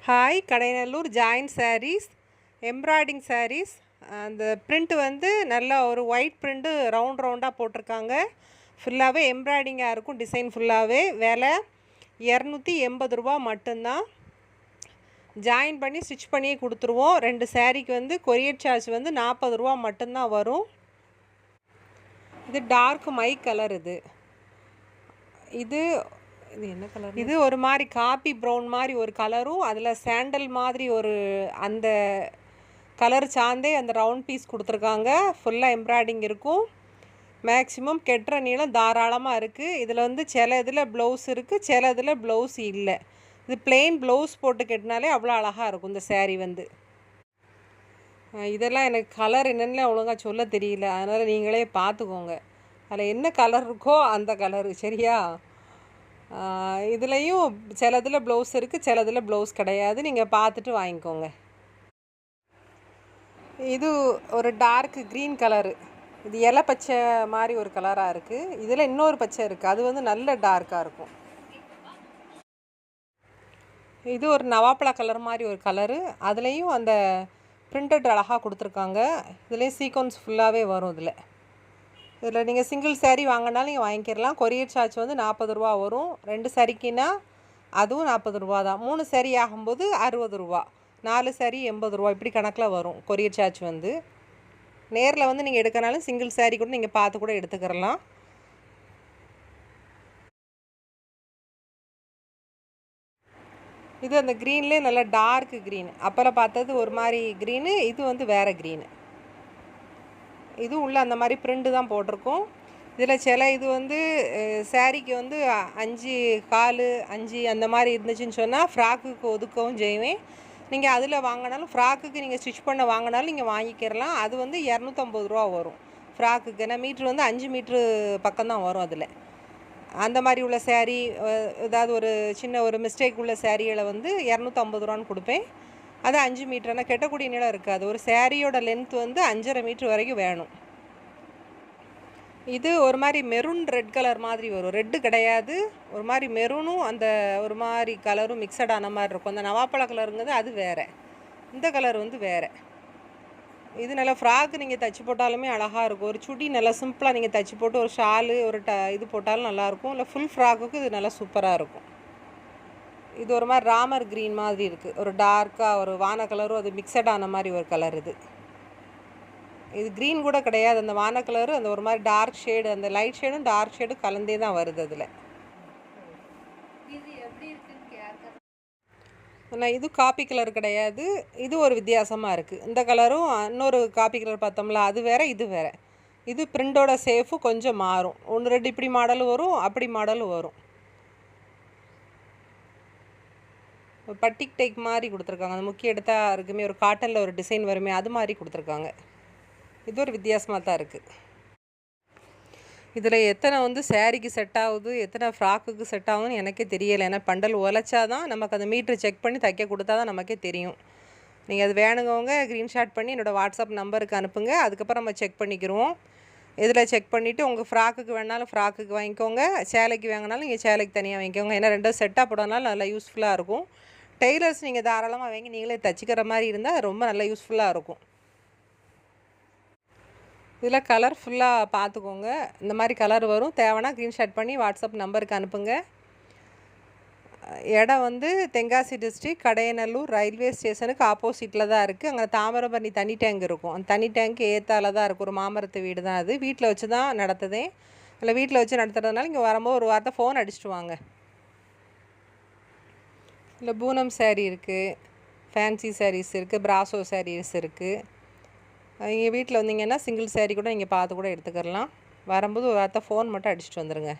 Hi Kadayanallur joint sarees embroidering sarees. அந்த print வந்து நல்லா ஒரு ஒயிட் பிரிண்ட்டு ரவுண்டாக போட்டிருக்காங்க. ஃபுல்லாகவே எம்ப்ராய்டிங்காக இருக்கும். டிசைன் ஃபுல்லாகவே விலை 280 ரூபா மட்டும்தான். ஜாயின் பண்ணி ஸ்டிச் பண்ணி கொடுத்துருவோம். 2 சாரீக்கு வந்து கொரியர் சார்ஜ் வந்து 40 ரூபா மட்டும்தான் வரும். இது டார்க் மை கலர். இது என்ன கலர்? இது ஒரு மாதிரி காப்பி ப்ரௌன் மாதிரி ஒரு கலரும், அதில் சாண்டல் மாதிரி ஒரு அந்த கலர் சார்ந்தே அந்த ரவுண்ட் பீஸ் கொடுத்துருக்காங்க. ஃபுல்லாக எம்ப்ராய்டிங் இருக்கும். மேக்ஸிமம் கெட்டுற நீளம் தாராளமாக இருக்குது. இதில் வந்து சில இதில் ப்ளவுஸ் இருக்குது, சில இதில் ப்ளவுஸ் இல்லை. இது பிளெயின் ப்ளவுஸ் போட்டு கெட்டினாலே அவ்வளோ அழகாக இருக்கும் இந்த சேரீ வந்து. இதெல்லாம் எனக்கு கலர் என்னென்னு ஒழுங்காக சொல்ல தெரியல, அதனால் நீங்களே பார்த்துக்கோங்க. அதில் என்ன கலர் இருக்கோ அந்த கலரு, சரியா? இதுலேயும் சிலதில் ப்ளவுஸ் இருக்குது, சிலதில் ப்ளவுஸ் கிடையாது. நீங்கள் பார்த்துட்டு வாங்கிக்கோங்க. இது ஒரு டார்க் க்ரீன் கலரு. இது இலை பச்சை மாதிரி ஒரு கலராக இருக்குது. இதில் இன்னொரு பச்சை இருக்குது, அது வந்து நல்ல டார்க்காக இருக்கும். இது ஒரு நவாப்பழ கலர் மாதிரி ஒரு கலரு. அதுலேயும் அந்த பிரிண்டட் அழகாக கொடுத்துருக்காங்க. இதுலேயும் சீக்வன்ஸ் ஃபுல்லாகவே வரும். இதில் நீங்கள் சிங்கிள் சாரீ வாங்கினாலும் நீங்கள் வாங்கிக்கிறலாம். கொரியர் சார்ஜ் வந்து 40 ரூபா வரும். 2 சாரீக்குன்னா அதுவும் 40 ரூபா தான். 3 சாரீ ஆகும்போது 60 ரூபா, 4 சாரீ 80 ரூபா, இப்படி கணக்கில் வரும் கொரியர் சார்ஜ் வந்து. நேரில் வந்து நீங்கள் எடுக்கனாலும் சிங்கிள் சாரீ கூட நீங்கள் பார்த்து கூட எடுத்துக்கிறலாம். இது அந்த க்ரீன்லேயே நல்லா டார்க் க்ரீன். அப்போல்லாம் பார்த்தது ஒரு மாதிரி க்ரீனு, இது வந்து வேறு க்ரீனு. இது உள்ள அந்த மாதிரி பிரிண்ட்டு தான் போட்டிருக்கோம். இதில் சில இது வந்து சாரீக்கு வந்து 5 கால் 5 அந்த மாதிரி இருந்துச்சுன்னு சொன்னால் ஃப்ராக்குக்கு ஒதுக்கவும் செய்வேன். நீங்கள் அதில் வாங்கினாலும் ஃப்ராக்குக்கு நீங்கள் ஸ்டிச் பண்ண வாங்கினாலும் நீங்கள் வாங்கிக்கிறலாம். அது வந்து 250 ரூபா வரும் ஃப்ராக்குக்கு. ஏன்னா மீட்ரு வந்து 5 மீட்ரு பக்கம்தான் வரும். அதில் அந்த மாதிரி உள்ள சாரீ, ஏதாவது ஒரு சின்ன ஒரு மிஸ்டேக் உள்ள சாரிகளை வந்து 250 ரூபான்னு கொடுப்பேன். அது 5 மீட்டர். ஆனால் கெட்டக்கூடிய நீளம் இருக்காது. ஒரு சாரியோட லென்த் வந்து 5.5 மீட்ரு வரைக்கும் வேணும். இது ஒரு மாதிரி மெரூன் ரெட் கலர் மாதிரி வரும். ரெட்டு கிடையாது, ஒரு மாதிரி மெரூனும் அந்த ஒரு மாதிரி கலரும் மிக்சடான மாதிரி இருக்கும். அந்த நவாப்பழ கலருங்கிறது அது வேறு, இந்த கலர் வந்து வேறு. இது நல்லா ஃப்ராக்கு நீங்கள் தைச்சி போட்டாலுமே அழகாக இருக்கும். ஒரு சுடி நல்லா சிம்பிளாக நீங்கள் தைச்சி போட்டு ஒரு ஷாலு ஒரு இது போட்டாலும் நல்லாயிருக்கும். இல்லை ஃபுல் ஃப்ராக்குக்கு இது நல்லா சூப்பராக இருக்கும். இது ஒரு மாதிரி ராமர் க்ரீன் மாதிரி இருக்குது. ஒரு டார்க்காக ஒரு வான கலரும் அது மிக்சடான மாதிரி ஒரு கலர். இது க்ரீன் கூட கிடையாது. அந்த வான கலரு அந்த ஒரு மாதிரி டார்க் ஷேடு, அந்த லைட் ஷேடும் டார்க் ஷேடும் கலந்தே தான் வருது அதில். ஆனால் இது காப்பி கலர் கிடையாது. இது ஒரு வித்தியாசமாக இருக்குது. இந்த கலரும் இன்னொரு காப்பி கலர் பார்த்தோம்ல, அது வேறு இது வேறு. இது பிரிண்டோட சேஃபு கொஞ்சம் மாறும். 1 2 இப்படி மாடலும் வரும், அப்படி மாடலும் வரும். பட்டிக் டைப் மாதிரி கொடுத்துருக்காங்க. அந்த முக்கிய இடத்தா இருக்குமே, ஒரு காட்டனில் ஒரு டிசைன் வருமே, அது மாதிரி கொடுத்துருக்காங்க. இது ஒரு வித்தியாசமாக தான் இருக்குது. இதில் எத்தனை வந்து சாரீக்கு செட் ஆகுது, எத்தனை ஃப்ராக்குக்கு செட் ஆகுதுன்னு எனக்கே தெரியலை. ஏன்னா பண்டல் உழைச்சா தான் நமக்கு அந்த மீட்ரு செக் பண்ணி தைக்க கொடுத்தா தான் நமக்கே தெரியும். நீங்கள் அது வேணுங்கவங்க ஸ்க்ரீன்ஷாட் பண்ணி என்னோடய வாட்ஸ்அப் நம்பருக்கு அனுப்புங்க. அதுக்கப்புறம் நம்ம செக் பண்ணிக்கிடுவோம். இதில் செக் பண்ணிவிட்டு உங்கள் ஃப்ராக்குக்கு வேணாலும் ஃப்ராக்குக்கு வாங்கிக்கோங்க, சேலைக்கு வாங்கினாலும் நீங்கள் சேலைக்கு தனியாக வாங்கிக்கோங்க. ஏன்னா 2 செட்டாக போடனாலும் நல்லா யூஸ்ஃபுல்லாக இருக்கும். டெய்லர்ஸ் நீங்கள் தாராளமாக வாங்கி நீங்களே தைச்சிக்கிற மாதிரி இருந்தால் ரொம்ப நல்லா யூஸ்ஃபுல்லாக இருக்கும். இதில் கலர் ஃபுல்லாக பார்த்துக்கோங்க. இந்த மாதிரி கலர் வரும். தேவைன்னா ஸ்க்ரீன்ஷாட் பண்ணி வாட்ஸ்அப் நம்பருக்கு அனுப்புங்க. இடம் வந்து தென்காசி டிஸ்ட்ரிக் கடையநல்லூர் ரயில்வே ஸ்டேஷனுக்கு ஆப்போசிட்டில் தான் இருக்குது. அங்கே தாமிரபரணி தண்ணி டேங்க் இருக்கும். அந்த தண்ணி டேங்க் ஏத்தால தான் இருக்கும். ஒரு மாமரத்து வீடு தான் அது. வீட்டில் வச்சு தான் நடத்துதேன். இல்லை வீட்டில் வச்சு நடத்துறதுனால இங்கே வரும்போது ஒரு வார்த்தை ஃபோன் அடிச்சுட்டு வாங்க. இல்லை பூனம் சாரீ இருக்குது, ஃபேன்சி சாரீஸ் இருக்குது, பிராசோ சாரீஸ் இருக்குது. நீங்கள் வீட்டில் வந்தீங்கன்னா சிங்கிள் சாரீ கூட நீங்கள் பார்த்து கூட எடுத்துக்கிறலாம். வரும்போது ஒரு வார்த்தை ஃபோன் மட்டும் அடிச்சுட்டு வந்துடுங்க.